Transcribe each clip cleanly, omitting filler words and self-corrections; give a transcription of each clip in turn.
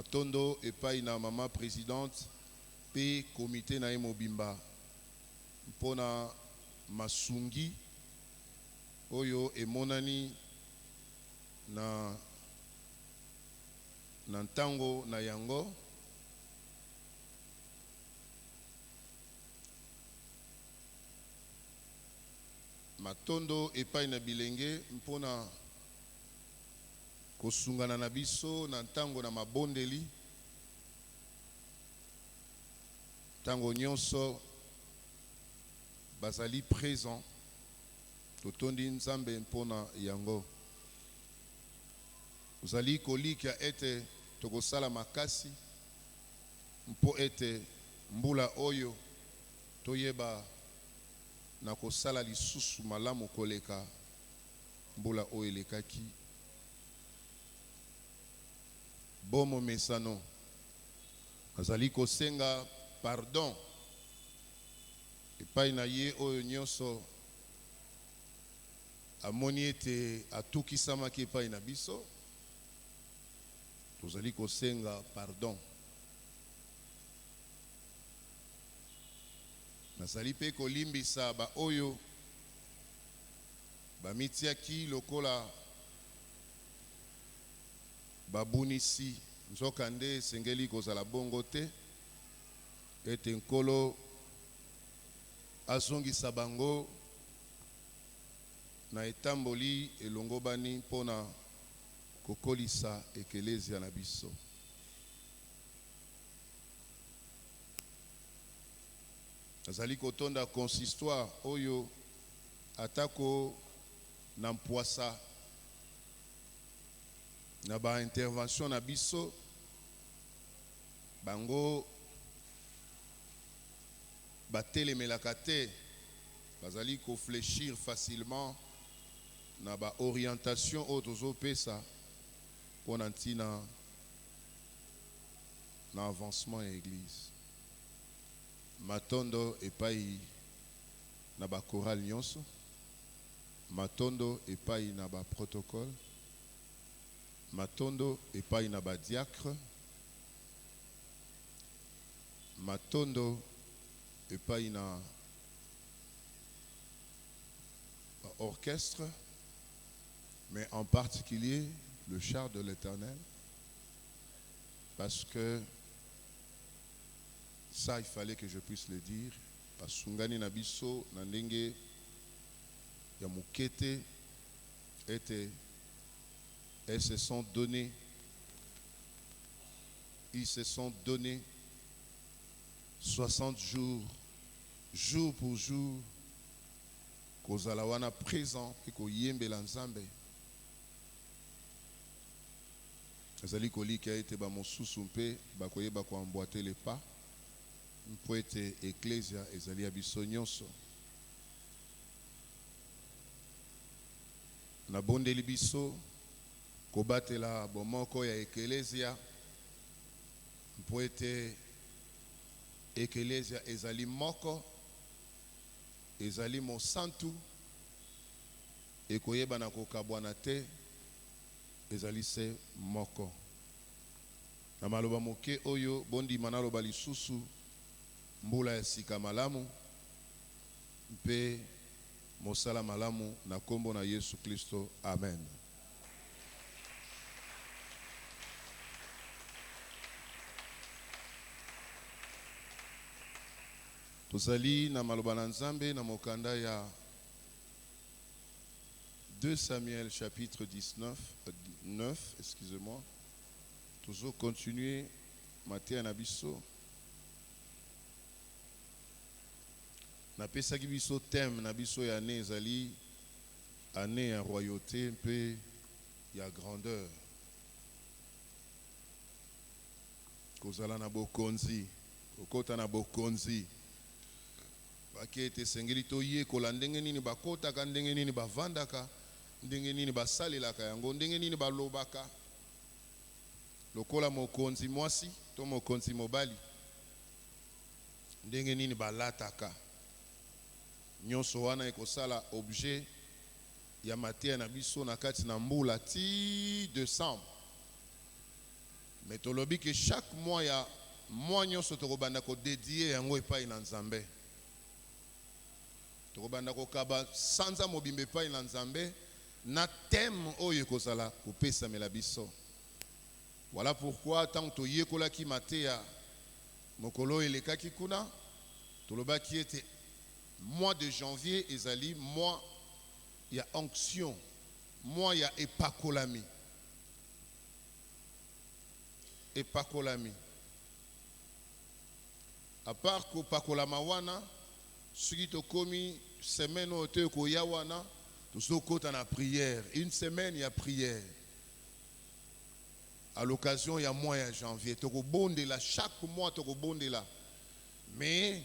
Matondo epai na mama présidente pe comité na mobimba mpona masungi oyo emonani na ntango na yango matondo epai na bilenge mpona kosungana na biso na ntango na mabondeli ntango nyonso bazali présent totondi nzambe mpona yango uzali kolika ete tokosala makasi mpo ete mbula oyo toyeba na kosala lisusu malamu koleka mbula oyo elekaki bomo mesano azali kosenga pardon epai na ye oyo nyonso amoni ete atukisamaki epai na biso tozali kosenga pardon nazali pe kolimbisa ba oyo bamitiaki lokola babunisi nzoka nde esengeli kozala bongo te ete nkolo azongisa bango na etamboli elongobani mpona kokolisa ekelezia na biso azali kotonda consistoire oyo atako na mpwasa na ba intervention na biso bango batelemelaka te bazali kofléchir facilement na ba orientation oyo tozopesa mpona ntina na avancement ya église matondo epai na ba chorale nyonso matondo epai na ba protocole matondo epai na ba diacre matondo epai na ba orchestre mais en particulier le char de l'Éternel parce que ça il fallait que je puisse le dire basungani na biso na ndenge ya mukete ete ils se sont donnés 60 jours jour pour jour kozala wana présent et koyembela nzambe azali kolika ete bamosusu mpe bakoyeba koamboite le pas mpo ete eklesia ezali ya biso nyonso nabondeli biso kobatela bomoko ya eklesia mpo ete eklesia ezali moko ezali mosantu ekoyeba na kokabwana te ezali se moko na maloba moke oyo bondima naloba lisusu mbula ya sika malamu mpe mosala malamu na kombo na Yesu Kristo amen. Tozali na maloba na Nzambe na mokanda ya 2 Samuel chapitre 9, excusez-moi. Toujours continuer Matthieu na biso. Na pesaki biso thème na biso ya année ezali année ya royauté mpe ya grandeur. Kozala na bokonzi, okota na bokonzi. Bakete sengeli toye kola ndenge nini bakotaka ndenge nini bavandaka ndenge nini basalelaka yango ndenge nini balobaka lokola mokonzi mwasi to mokonzi mobali ndenge nini balataka nyonso wana ekosala objet ya mateya na biso na kati na mbula ti décembre Mais tolobi que chaque mois il y a mois nyonso tokobanda ko dédié yango epai na Nzambe. Tokobanda ko kaba sanza mobimbe epai na Nzambe na thème oyo kozala kopesamela biso. Voilà pourquoi tant que toyekolaki mateya mokolo elekaki kuna tolobaki ete mois de janvier ezali mois il y a onction, mois il y a epakolami. Epakolami. À part que pakolama wana, suki to komi semaine o te ko ya wana, to so kota na prière. Une semaine il y a prière. À l'occasion il y a mois de janvier, to ko bonde la chaque mois to ko bonde la. Mais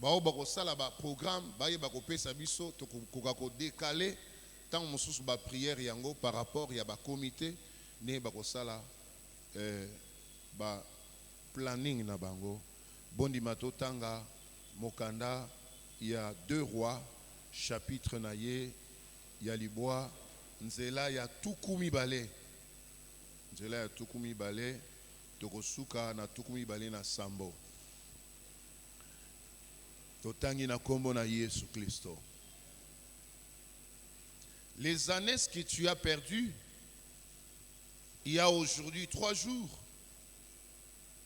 ba ko sala ba programme, ba ye ba ko pesa biso to ko ko décaler tant mosusu ba prière yango par rapport ya ba comité ne ba ko sala ba planning na bango. Bondi mato tanga mokanda il y a 2 rois chapitre naye ya libwa nzela ya tukumi bale, nzela ya tukumi bale tokosuka na tukumi bale na sambo totangi na kombo na Yesu Kristo. Les années que tu as perdues il y a aujourd'hui 3 jours,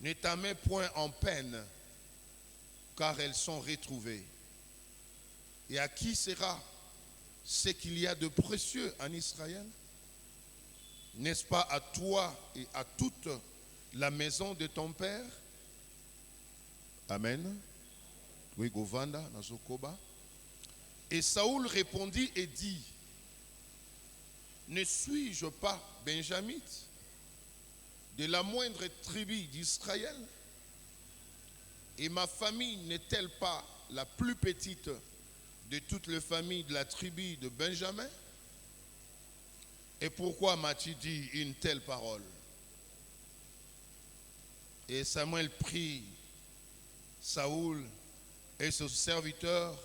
ne t'en mets point en peine, car elles sont retrouvées. Et à qui sera ce qu'il y a de précieux en Israël? N'est-ce pas à toi et à toute la maison de ton père? Amen. Oui, Govanda, Nazokoba. Et Saoul répondit et dit, ne suis-je pas benjamite, de la moindre tribu d'Israël? Et ma famille n'est-elle pas la plus petite de toutes les familles de la tribu de Benjamin? Et pourquoi m'as-tu dit une telle parole? Et Samuel prit Saoul et son serviteur,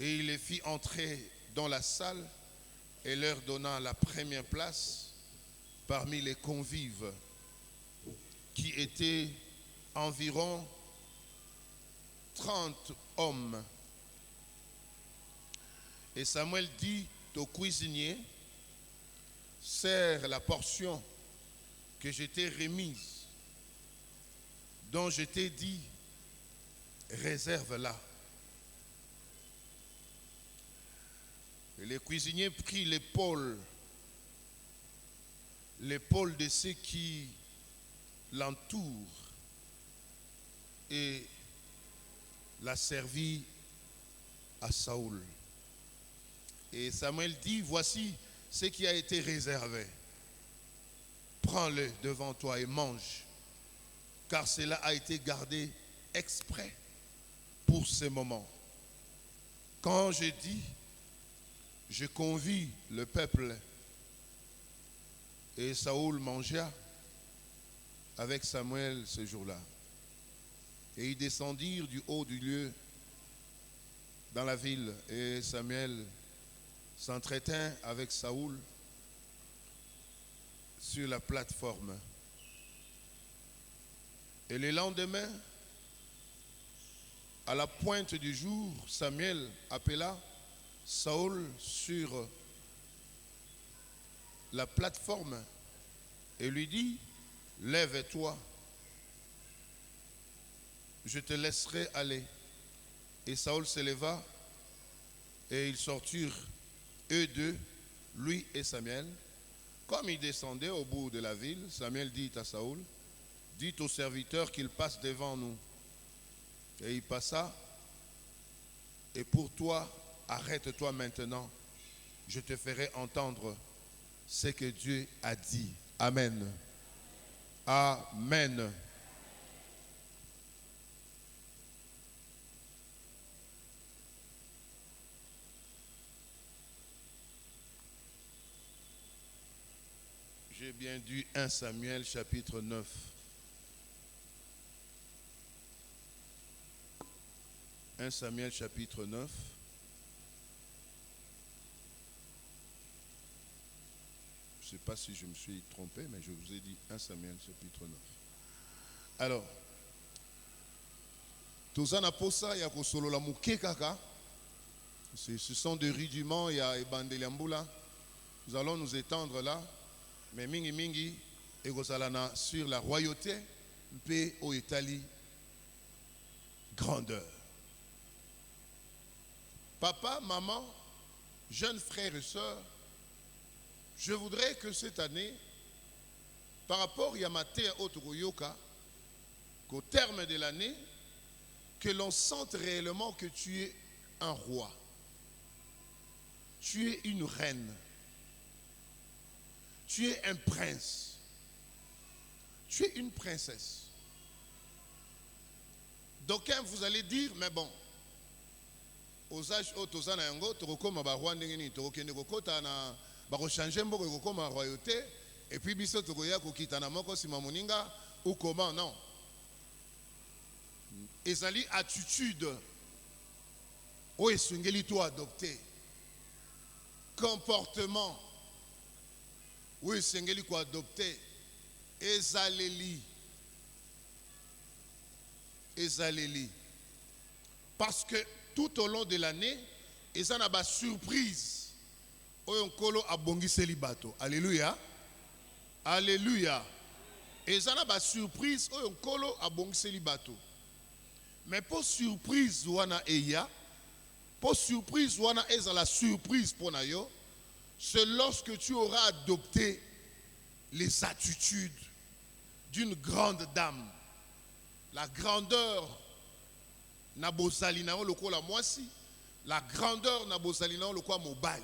et il les fit entrer dans la salle et leur donna la première place parmi les convives, qui étaient environ 30 hommes. Et Samuel dit au cuisinier, sers la portion que je t'ai remise, dont je t'ai dit, réserve-la. Et le cuisinier prit l'épaule de ceux qui l'entourent et l'a servi à Saoul. Et Samuel dit, voici ce qui a été réservé. Prends-le devant toi et mange, car cela a été gardé exprès pour ce moment. Quand je dis, je convie le peuple, et Saoul mangea avec Samuel ce jour-là. Et ils descendirent du haut du lieu dans la ville, et Samuel s'entretint avec Saoul sur la plateforme. Et le lendemain, à la pointe du jour, Samuel appela Saoul sur la plateforme et lui dit, lève-toi, je te laisserai aller. Et Saoul se leva et ils sortirent, eux deux, lui et Samuel. Comme ils descendaient au bout de la ville, Samuel dit à Saoul, dit au serviteur qu'il passe devant nous. Et il passa, et pour toi, arrête-toi maintenant, je te ferai entendre ce que Dieu a dit. Amen. Amen. J'ai bien dit 1 Samuel chapitre 9. 1 Samuel chapitre 9. sais pas si je me suis trompé, mais je vous ai dit 1 Samuel chapitre 9. Alors, Tozana Posa, il y a Kosolo la Mouké Kaka. Ce sont des rudiments, il y a Ebandeliamboula. Nous allons nous étendre là. Mais Mingi Mingi, et Gosalana sur la royauté, paix au Italie, grandeur. Papa, maman, jeunes frères et sœurs, je voudrais que cette année, par rapport à Yamate Otogoyoka, qu'au terme de l'année, que l'on sente réellement que tu es un roi. Tu es une reine. Tu es un prince. Tu es une princesse. D'aucuns vous allez dire, mais bon, aux âges où tu as yango, tu recommes à roi ndengeni, tu recommes na ba changer mboko ekokoma royauté et puis biso to koya ko kitana moko sima moninga ou comment non. Ezali attitude o esungeli to adopter. Comportement ou esungeli ko adopter. Ezaleli. Parce que tout au long de l'année, ils ont une surprise. Oyonkolo abongiseli bato. Alléluia. Alléluia. Ils ont une surprise. Oyonkolo abongiseli bato. Mais pour surprise wana eya, pour surprise wana eza la surprise pour nayo, c'est lorsque tu auras adopté les attitudes d'une grande dame. La grandeur na bozali na lokola mwasi, la grandeur na bozali na lokola mobali.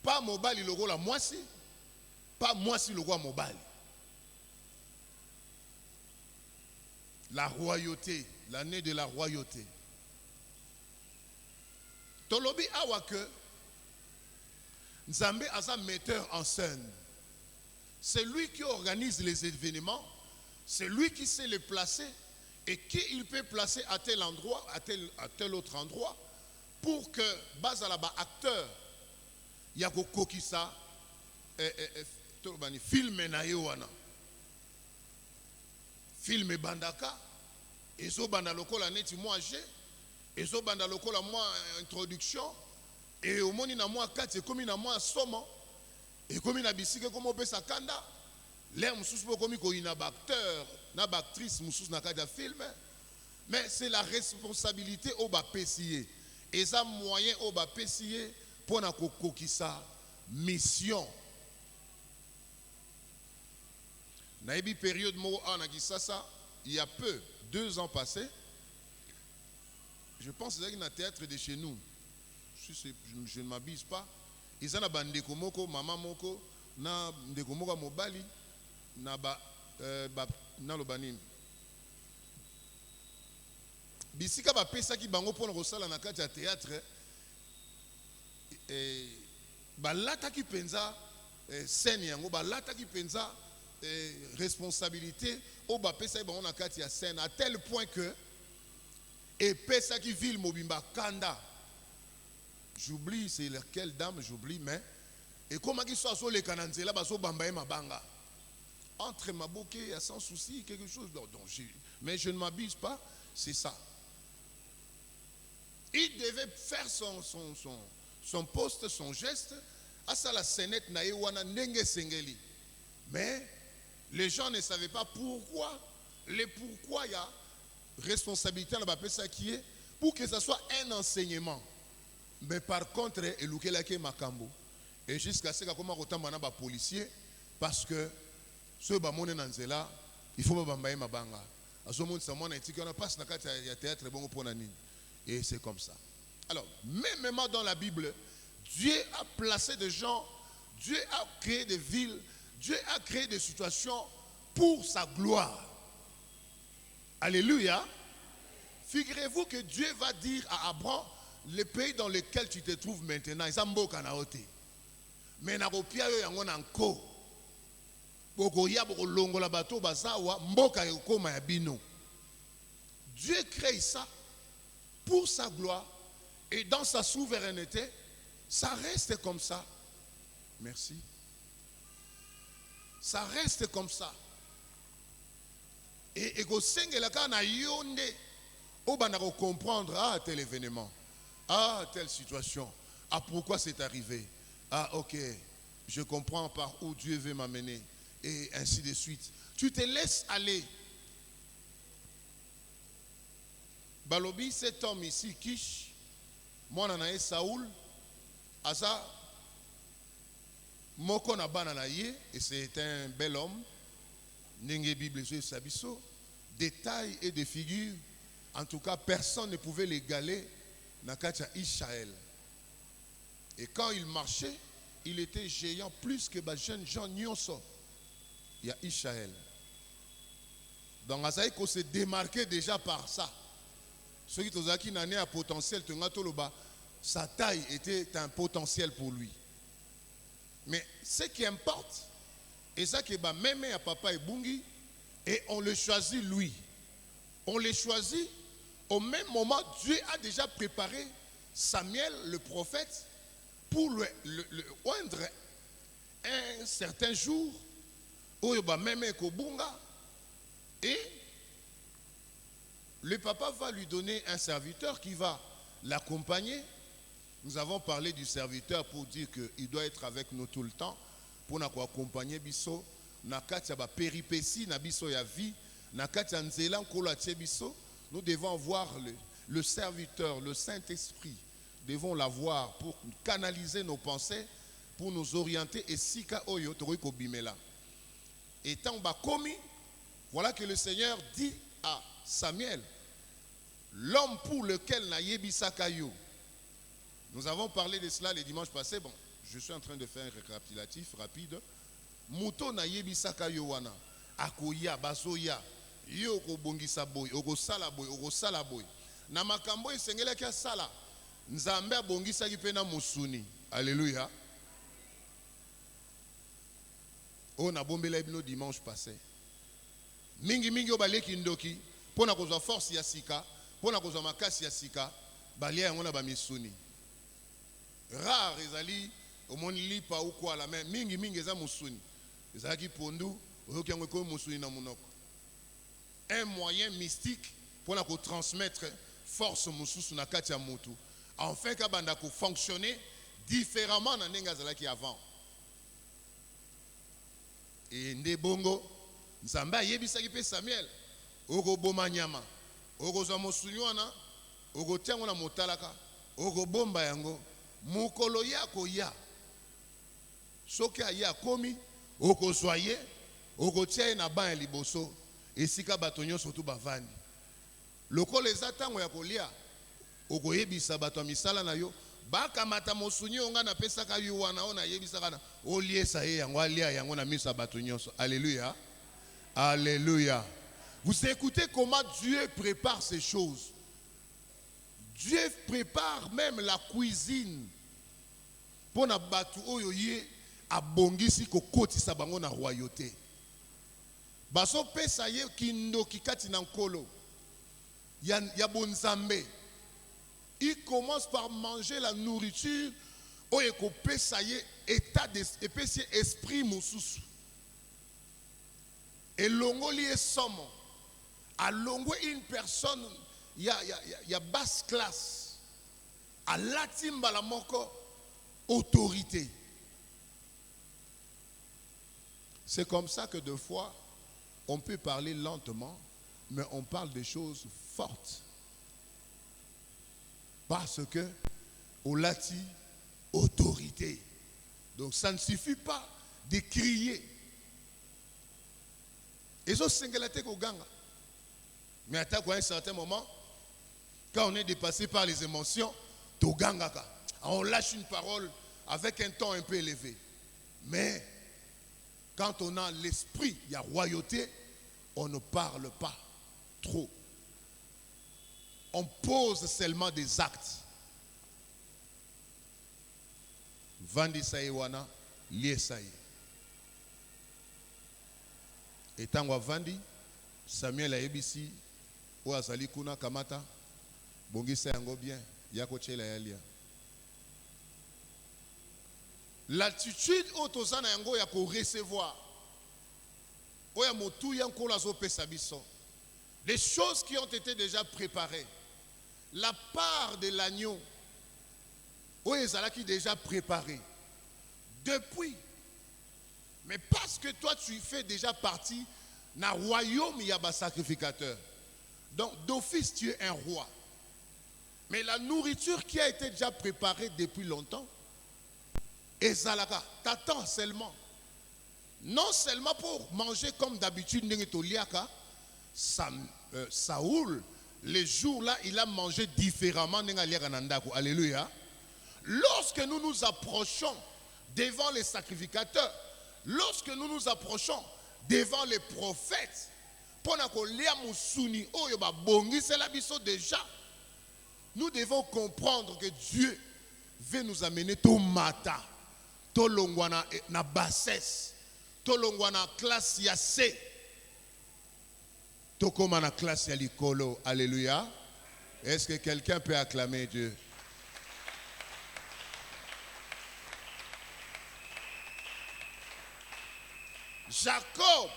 Pas mobali lokola mwasi, pas mwasi lokola mobali. La royauté, l'année de la royauté. Tolobi awa que Nzambe asa metteur en scène. C'est lui qui organise les événements, c'est lui qui sait les placer et qui il peut placer à tel endroit, à tel autre endroit, pour que, bazalaba acteur, yako kokisa, film na yewana, film bandaka, ezo banda lokola neti moi âgé, ezo banda lokola moi introduction, et au moni na moi 4, et comme na moi somo. Et comme il a bisike comme on sa kanda, l'air moussous comme il a acteur, na actrice moussous na kada film, mais c'est la responsabilité au bas pessier. Et ça moyen au bas pessier pour na kokisa mission. Naïbi période mo anakisasa, il y a peu, 2 ans passés, je pense que c'est un théâtre de chez nous. Je ne m'abuse pas. Ils ont bandeko moko mama moko na ndeko moko mobali na na lobanini bisika ba pesa ki bango pona kosala na kati ya théâtre balata ki penza scène yango balata ki penza responsabilité o ba pesa bango na kati ya scène à tel point que et pesa ki ville mobimba kanda. J'oublie c'est laquelle dame, j'oublie, mais et comment qu'ils soient sur les cananzela, baso bambaye mabanga. Entre maboke, il y a sans souci quelque chose. Mais je ne m'abuse pas, c'est ça. Il devait faire son poste, son geste, à ça la scénette naïwana nenge sengeli. Mais les gens ne savaient pas pourquoi. Pourquoi il y a responsabilité dans la ça qui est pour que ça soit un enseignement. Mais par contre, il makambo. Et jusqu'à ce qu'on ait un policier, parce que ceux qui sont là, il faut que bambaye mabanga. Et c'est comme ça. Alors, même dans la Bible, Dieu a placé des gens, Dieu a créé des villes, Dieu a créé des situations pour sa gloire. Alléluia. Figurez-vous que Dieu va dire à Abraham, le pays dans lequel tu te trouves maintenant, ils ont beaucoup de mais na kopia yo yango na nko boko ya boko longola bato bazawa mboka ekoma ya bino. Dieu crée ça pour sa gloire et dans sa souveraineté Ça reste comme ça. Merci. Ça reste comme ça. Et au Sengela kana yonde, on va comprendre tel événement, telle situation, pourquoi c'est arrivé. Ok, je comprends par où Dieu veut m'amener, et ainsi de suite. Tu te laisses aller. Balobi, cet homme ici, Kish, moi nanae Saoul, Asa, Moko na bananaye, et c'est un bel homme. N'enge Bible Sabiso, des tailles et des figures, en tout cas personne ne pouvait l'égaler dans Israël. Et quand il marchait, il était géant plus que les jeunes gens nyonso. Il y a Israël. Donc Azaïko se démarquait déjà par ça. Ceux qui ont un potentiel, sa taille était un potentiel pour lui. Mais ce qui importe, et ça qui est même à papa et Bungi, et on le choisit lui. On le choisit au même moment. Dieu a déjà préparé Samuel, le prophète, pour le oindre un certain jour où il va même Bunga, et le papa va lui donner un serviteur qui va l'accompagner. Nous avons parlé du serviteur pour dire qu'il doit être avec nous tout le temps. Pour nous accompagner biso na kati ya ba péripéties na biso ya vie na kati ya nzela nkolo tie biso. Nous devons voir le serviteur, le Saint-Esprit, devons l'avoir pour canaliser nos pensées, pour nous orienter et sika oyo tori ko bimela. Étant ba komi, voilà que le Seigneur dit à Samuel, l'homme pour lequel na yebisaka yo. Nous avons parlé de cela le dimanche passé. Bon, je suis en train de faire un récapitulatif rapide. Muto na yebisaka yo wana. Akoya, basoya. Yo ko bongisa boy, oko sala boy, oko sala boy. Na makambo esengela kia sala. Nzambe bongisa ki pena musuni. Alléluia. On a bombela ibno dimanche passé. Mingi mingi obaleki ndoki. Pona kozwa force ya sika. Pona kozwa makasi ya sika. Balia yango na ba misuni. Rare ezali omoni lipa ou quoi la main mingi mingi eza musuni ezalaki pondu oyoki yango ekomi musuni na monoko. Un moyen mystique pour la transmettre force mususu na kati ya mutu afin ka banda ko fonctionner différemment na ndenge azalaki avant. Et nde bongo Nzambe ayebisaki pe Samuel oko boma nyama oko za musuni wana oko tiango na motalaka oko bomba yango mukolo yako ya soki aya komi oko soye oko tia na ba liboso esika bato nyonso tu bavandi lokolo eza tango ya kolia oko yebisa bato misala na yo bakamata mosunyi onga na pesaka yo wana ona yebisaka na oliesa ye yango alia yango na misa bato nyonso. Alléluia. Alléluia. Vous écoutez comment Dieu prépare ces choses. Dieu prépare même la cuisine pour na batu oyo ye abongisi ko kotisa bango na royauté. Baso pesa ye kindo kikati na nkolo ya bonzambe. Il commence par manger la nourriture oyo ko pesa ye état d'esprit mususu. Et longoli e somo a longo une personne ya basse classe a latimba la moko autorité. C'est comme ça que deux fois on peut parler lentement, mais on parle des choses fortes. Parce que au lati autorité. Donc ça ne suffit pas de crier. Et ça c'est au ganga. Mais à un certain moment, quand on est dépassé par les émotions, on lâche une parole avec un ton un peu élevé. Mais quand on a l'esprit, il y a royauté, on ne parle pas trop. On pose seulement des actes. Vandi saïwana, lié saï. Et tant que Vandi, Samuel a ebisi, ou azali kuna kamata, bongi sa yango bien, yako chela yalia. L'attitude autosana yango ya ko recevoir. Oya motu yanko la zo pesa biso. Les choses qui ont été déjà préparées. La part de l'agneau. Oya ezalaki déjà préparée. Depuis. Mais parce que toi tu fais déjà partie na royaume il y a un sacrificateur. Donc d'office tu es un roi. Mais la nourriture qui a été déjà préparée depuis longtemps, ezalaka, t'attends seulement. Non seulement pour manger comme d'habitude, Saoul, les jours-là, il a mangé différemment. Alléluia. Lorsque nous nous approchons devant les sacrificateurs, lorsque nous nous approchons devant les prophètes, déjà, nous devons comprendre que Dieu veut nous amener tout matin. Tolongwana na bassesse, tolongwana classe ya C, tokoma na classe ya likolo. Alléluia. Est-ce que quelqu'un peut acclamer Dieu? Jacob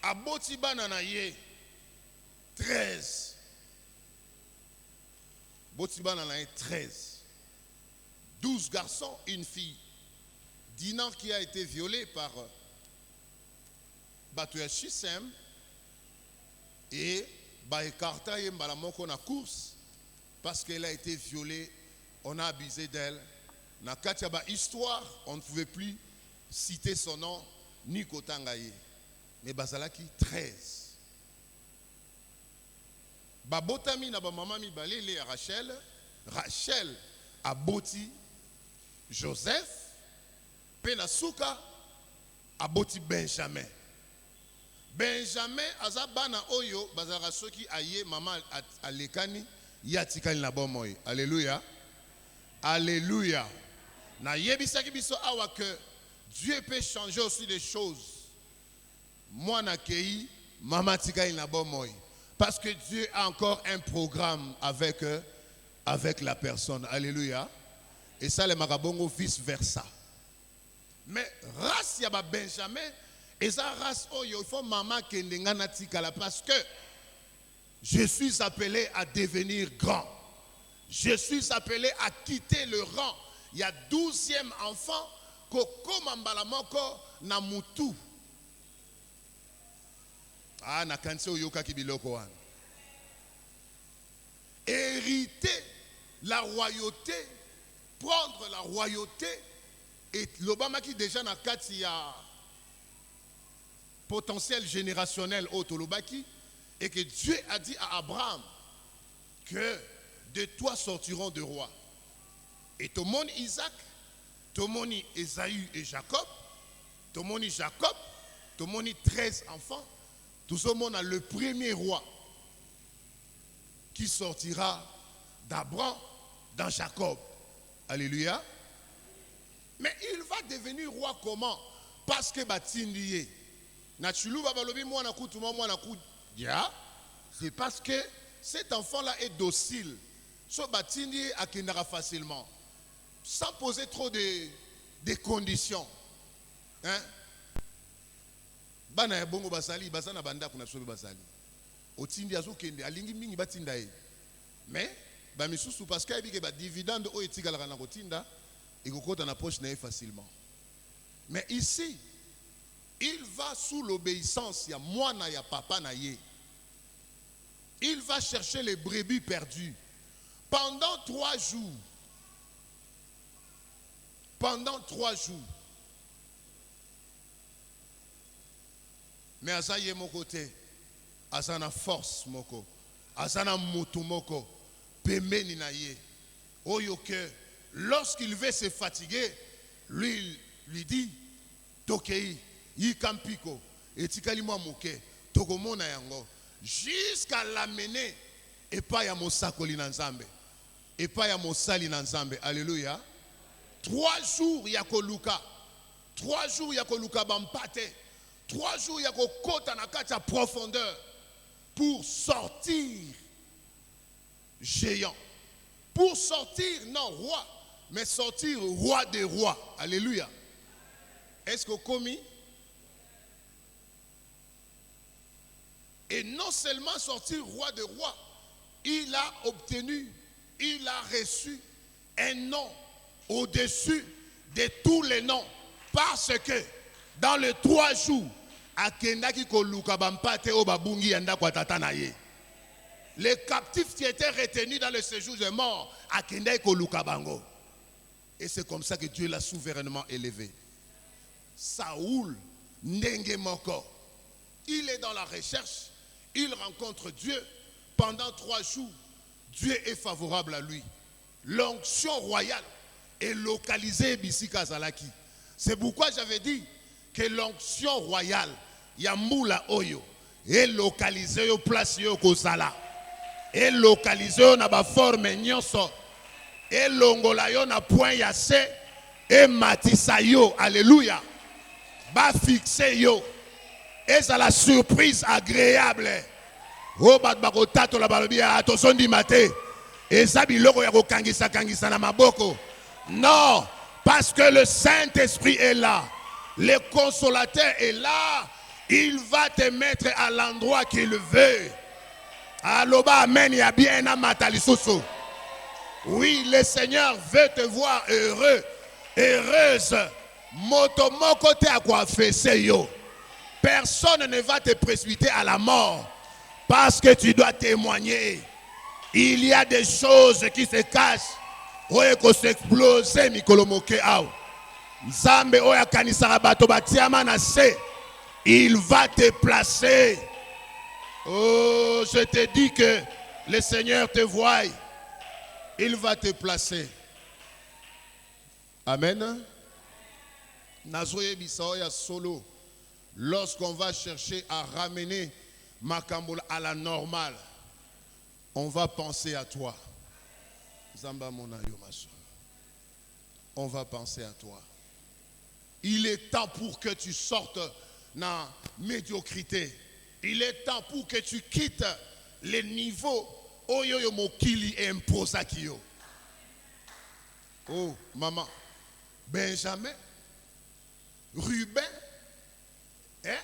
a boti bana na ye 13. Boti bana na ye 13. 12 garçons, une fille. Dinan qui a été violé par Batuya Shisem et Baekarta Yembalamoko na course parce qu'elle a été violée, on a abusé d'elle. Na Katiaba histoire, on ne pouvait plus citer son nom ni Kotangaye. Mais Bazalaki 13. Babotami na ba mama mi balé Rachel. Rachel a boti Joseph. Penasuka aboti Benjamin. Benjamin azabana oyo bazara soki aye mama alekani yatikali na bomoy. Alléluia. Alléluia. Na yebisaki biso awa que Dieu peut changer aussi les choses. Moi na kei mama tikali na bomoy. Parce que Dieu a encore un programme avec la personne. Alléluia. Et ça les makabongo vice versa. Mais race yaba Benjamin, et ça race oyo, il faut maman kendengana tikala parce que je suis appelé à devenir grand. Je suis appelé à quitter le rang. Il y a 12e enfant, koko mambalamoko na mutu. Ah, na kanse oyoka kibiloko wan. Hériter la royauté, prendre la royauté. Et l'Obama qui déjà n'a qu'à potentiel générationnel au Tolobaki et que Dieu a dit à Abraham que de toi sortiront deux rois. Et tout le monde Isaac, tout le monde Esaü et Jacob, tout le monde Jacob, tout le monde 13 enfants, tout le monde a le premier roi qui sortira d'Abraham dans Jacob. Alléluia. Mais il va devenir roi comment? Parce que Batindiye. C'est parce que cet enfant-là est docile. So Batindiye akindara facilement. Sans poser trop de conditions. Hein? Bana bongo basali, basana banda kuna sobe basali. Otindi azo kende, alingi mingi batindaye. Mais, bamisusu parce qu'il y a des dividendes au etika la kana kotinda. Et qu'on approche facilement. Mais ici, il va sous l'obéissance, il y a moi, il y a papa, il va chercher les brebis perdues. Pendant 3 jours. Pendant 3 jours. Mais à ça, il y a mon côté. À ça, force, moko. À ça, moto, moko. Pemeni na ye. Oyo que. Lorsqu'il veut se fatiguer, lui dit Tokei, Yikampiko, et Tikalimo Mouke, Tokomona Yango, jusqu'à l'amener, et pas ya Mosakoli Nanzambe, et pas ya Mosali Nanzambe. Alléluia. 3 jours, Yako Luka, 3 jours, Yako Luka Bampate, 3 jours, Yako Kota Nakata profondeur, pour sortir géant. Pour sortir, non, roi, mais sortir roi des rois. Alléluia. Est-ce que commis? Et non seulement sorti roi de rois, il a obtenu, il a reçu un nom au-dessus de tous les noms. Parce que dans les 3 jours, les captifs qui étaient retenus dans le séjour de mort, et c'est comme ça que Dieu l'a souverainement élevé. Saoul, Ndenge Moko, il est dans la recherche, il rencontre Dieu. Pendant 3 jours, Dieu est favorable à lui. L'onction royale est localisée Bisika Zalaki. C'est pourquoi j'avais dit que l'onction royale, Yamoula Oyo, est localisée au place yo Kozala. Est localisée na ba forme nyonso. Est longola yo na point yase et matisa yo. Alléluia. Ba fixé yo. Et ça la surprise agréable. Oh bat bakotato la balobia attention di maté. Et ça biloko ya kokangisa kangisa na maboko. Non, parce que le Saint-Esprit est là. Le consolateur est là. Il va te mettre à l'endroit qu'il veut. Aloba amen ya bien na matalisoso. Oui, le Seigneur veut te voir heureux, heureuse. Motomoko te akwa fesse yo. Personne ne va te précipiter à la mort parce que tu dois témoigner. Il y a des choses qui se cachent. Oye ko s'exploser mikolomoke aw. Nzambe oya kanisaka bato batiama na se. Il va te placer. Oh, je te dis que le Seigneur te voit. Il va te placer. Amen. Nazoye bisaoya solo. Lorsqu'on va chercher à ramener Makambola à la normale, on va penser à toi. Zamba Monayo Maso. On va penser à toi. Il est temps pour que tu sortes dans la médiocrité. Il est temps pour que tu quittes les niveaux Oyoyo Mokili et Imposakio. Oh, maman. Benjamin, Ruben, hein?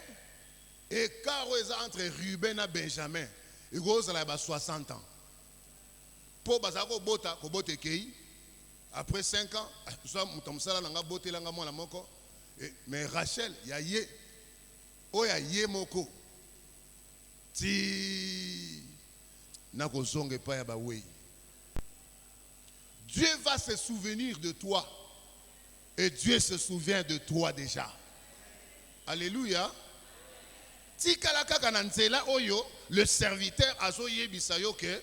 Et car entre Ruben et Benjamin, il y a 60 ans. Pour Bazako Bota, Kobote Kei, après 5 ans, mais Rachel, il y a Yé, oh, il y a Yé Moko. Ti Nako Zonge pa yaba wey. Dieu va se souvenir de toi. Et Dieu se souvient de toi déjà. Alléluia. Tikalaka kananzela oyo, le serviteur azoye bisayo que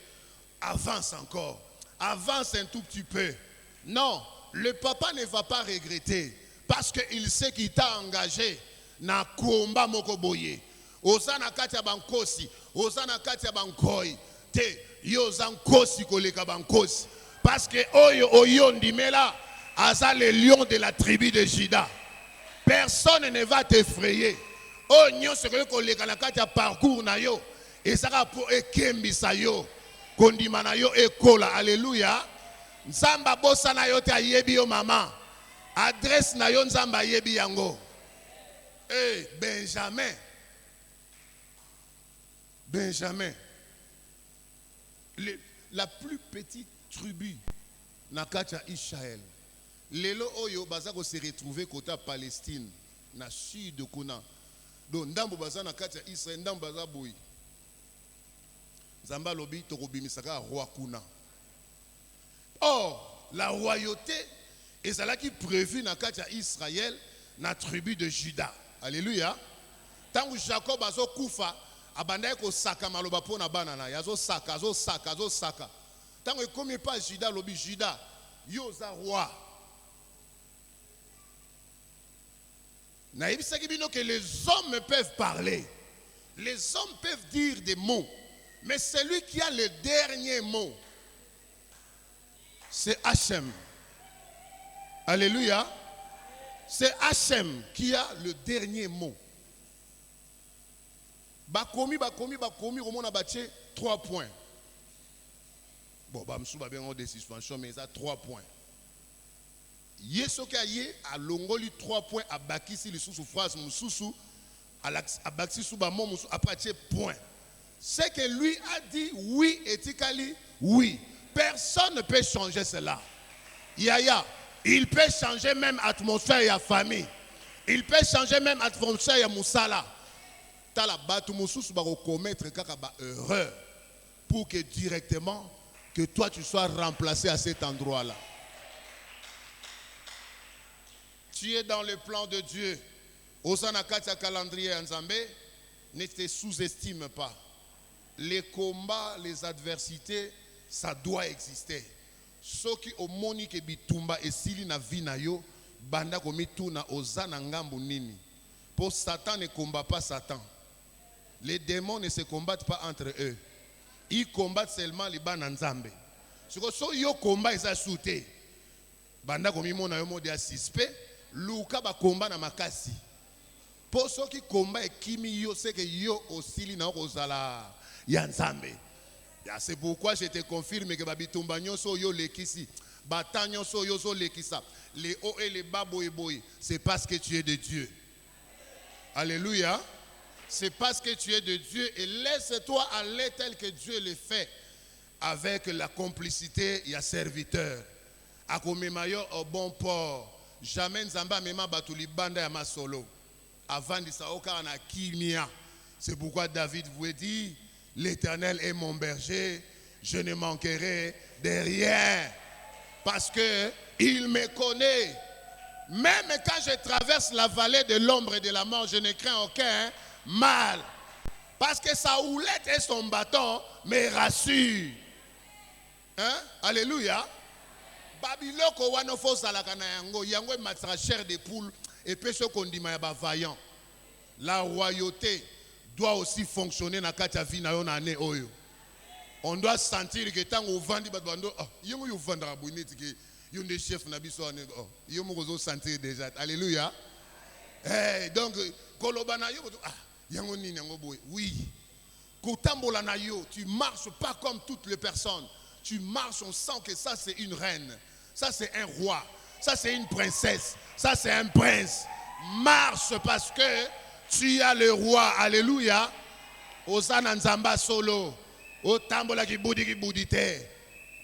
avance encore. Avance un tout petit peu. Non, le papa ne va pas regretter parce qu'il sait qu'il t'a engagé na komba mokoboye. Osana katia bankosi, osana katia bankoi, te yozan kosi koleka bankosi. Parce que oyo oyo ndimela asa le lion de la tribu de Juda. Personne ne va t'effrayer. Oh nyo se koleka na katia parcours na yo, et ça va pour ekembisa yo, kondima na yo ekola. Alléluia. Nzamba bosa na yo te ayebi yo mama. Adresse na yo nzamba ayebi yango. Eh Benjamin. Benjamin, la plus petite tribu Nakacha Israël. Lelo Oyo Bazako s'est retrouvé côté Palestine, na sud de Kuna. Donc Ndambo Baza Nakacha Israël, Ndambo Baza Boui. Zamba Lobi Tokobi Misaka roi Kuna. Or, la royauté est celle qui prévue Nakacha Israël, na tribu de Juda. Alléluia. Tant que Jacob Bazo Koufa, abandai ko saka maloba pona banana yazo saka zo saka tango ekomi pas Juda lobi Juda yoza roi na yebisaki bino que les hommes peuvent parler, les hommes peuvent dire des mots, mais celui qui a le dernier mot c'est Hachem. Alléluia. C'est Hachem qui a le dernier mot. Bakomi, on a battu 3 points. Bon, bah, je suis bien en suspension, mais il y a 3 points. Yesoke aye a longoli 3 points à bakisi le sous phrase mususu à bakisi sous bamon musu après point. C'est que lui a dit oui ethically oui. Personne ne peut changer cela. Yaya, il peut changer même atmosphère et famille. Il peut changer même atmosphère et musala. Tala batu mususu ba commettre kaka ba erreur pour que directement que toi tu sois remplacé à cet endroit-là. Tu es dans le plan de Dieu. Osana katia calendrier Nzambe, ne te sous-estime pas. Les combats, les adversités, ça doit exister. Ceux qui ont monique bitumba et sili na vie na yo, banda komitu na ozana ngambu nini. Pour Satan ne combat pas Satan. Les démons ne se combattent pas entre eux. Ils combattent seulement les bana Nzambe. Ce que so yo combat isa souté. Banda komimo na yo mode ya suspect. Luka ba combat na makasi. Pour ceux qui combattent kimi yo c'est que yo osili na ozala ya Nzambe. C'est pourquoi je te confirme que babitumba nyonso yo lekisi. Bata nyonso yo zo lekisa. Les hauts et les bas boy boy, c'est parce que tu es de Dieu. Alléluia. C'est parce que tu es de Dieu et laisse-toi aller tel que Dieu le fait avec la complicité il y a serviteur. Akomemayo au bon port. Jamais nzamba mema batuli banda ya masolo. Avant de ça oka na kimia. C'est pourquoi David vous dit l'Éternel est mon berger, je ne manquerai de rien parce que il me connaît. Même quand je traverse la vallée de l'ombre et de la mort, je ne crains aucun mal. Parce que sa houlette et son bâton me rassurent. Hein? Alléluia. Babiloko wanofo salakana yango yango matra chair de poule et peut se condima ya vaillant. La royauté doit aussi fonctionner dans la vie na ane oyo. On doit sentir que tant au vandi badwando yongo yo vandra boniti que yon des chefs na biso ane yo mo sentir déjà. Alléluia. Donc kolobana yo yango nini yango boy. Oui. Kotambola na yo, tu marches pas comme toutes les personnes. Tu marches, on sent que ça c'est une reine. Ça c'est un roi. Ça c'est une princesse. Ça c'est un prince. Marche parce que tu as le roi. Alléluia. Osana nzamba solo. Otambola ki boudite.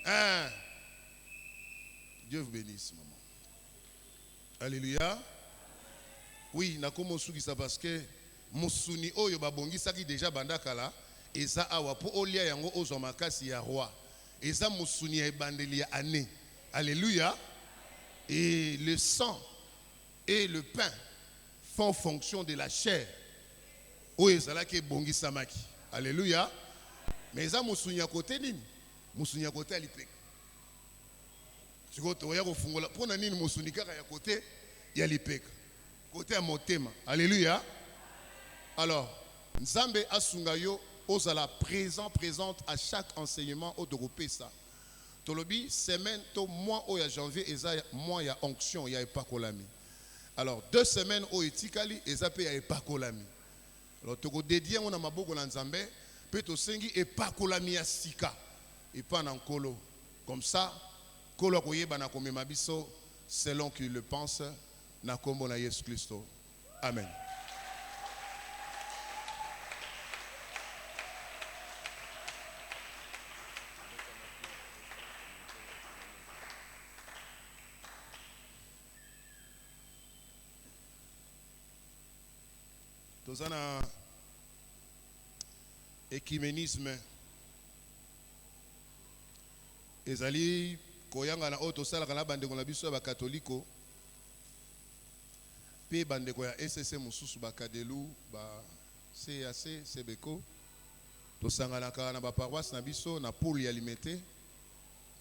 Hein? Dieu vous bénisse, maman. Alléluia. Oui, nakomo suki ça parce que musuni oyo babongisa ki déjà bandakala eza awa po olia yango ozomakasi ya roi. Eza musuni ya bandeli ya année. Alléluia. Et le sang et le pain font fonction de la chair. Oyo ezala ke bongisa maki. Alléluia. Mais eza musuni ya côté nini? Musuni ya côté alipek. Siko to ya ko fungola pona nini musuni kaka ya côté ya lipek. Côté à motema. Alléluia. Alors, Nzambe asunga yo ozala présente à chaque enseignement au Doropesa. Tolobi semaine to mois au ya janvier eza mois ya onction ya epakolami. Alors 2 semaines au etikali eza pe ya epakolami. Alors toko dédié on a maboko na Nzambe pe to sengi epakolami ya sika et pas na nkolo. Comme ça kolo koyeba na komema biso selon qu'il le pense na kombo na Yesu Kristo. Amen. Tozana écuménisme ezali koyanga na oto sala kana bandeko na biso ba katoliko pe bandeko ya SSC mususu ba kadelu ba CAC Sebeko tosangana kana na ba paroisse na biso na poule ya limité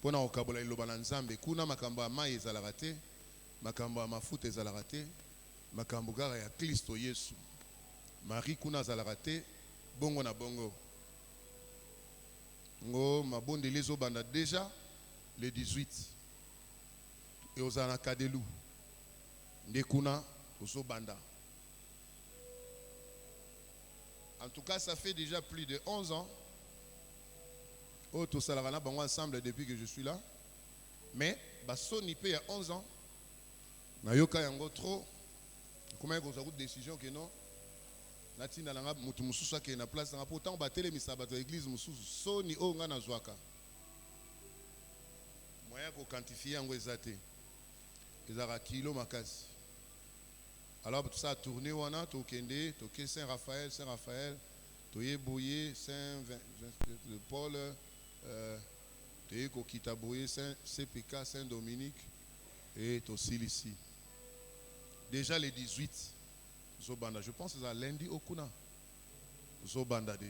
pona okabola iloba na Nzambe kuna makambo ya mai ezalaka te makambo ya mafuta ezalaka te makambo gara ya Kristo Yesu Marie kuna zalaka te bongo na bongo ngo mabonde lezo banda déjà le 18 et ozana kadelu ndekuna ozo banda. En tout cas ça fait déjà plus de 11 ans au to salarana bango ensemble depuis que je suis là mais basoni pe il y a 11 ans nayoka yango trop comment kozwa ku décision que non natinda nanga mutu mususu ake na place nanga pourtant batelemisa bato ya église mususu soni oyo nga nazwaka moyen koquantifie yango eza te ezalaka kilo makasi. Alors tout ça a tourné wana tokende toke Saint-Raphaël toye boye Saint-Paul toye kokita boye Saint-CPK Saint-Dominique et tosilisi déjà les 18 Zobanda, je pense que c'est lundi au Kuna Zobanda déjà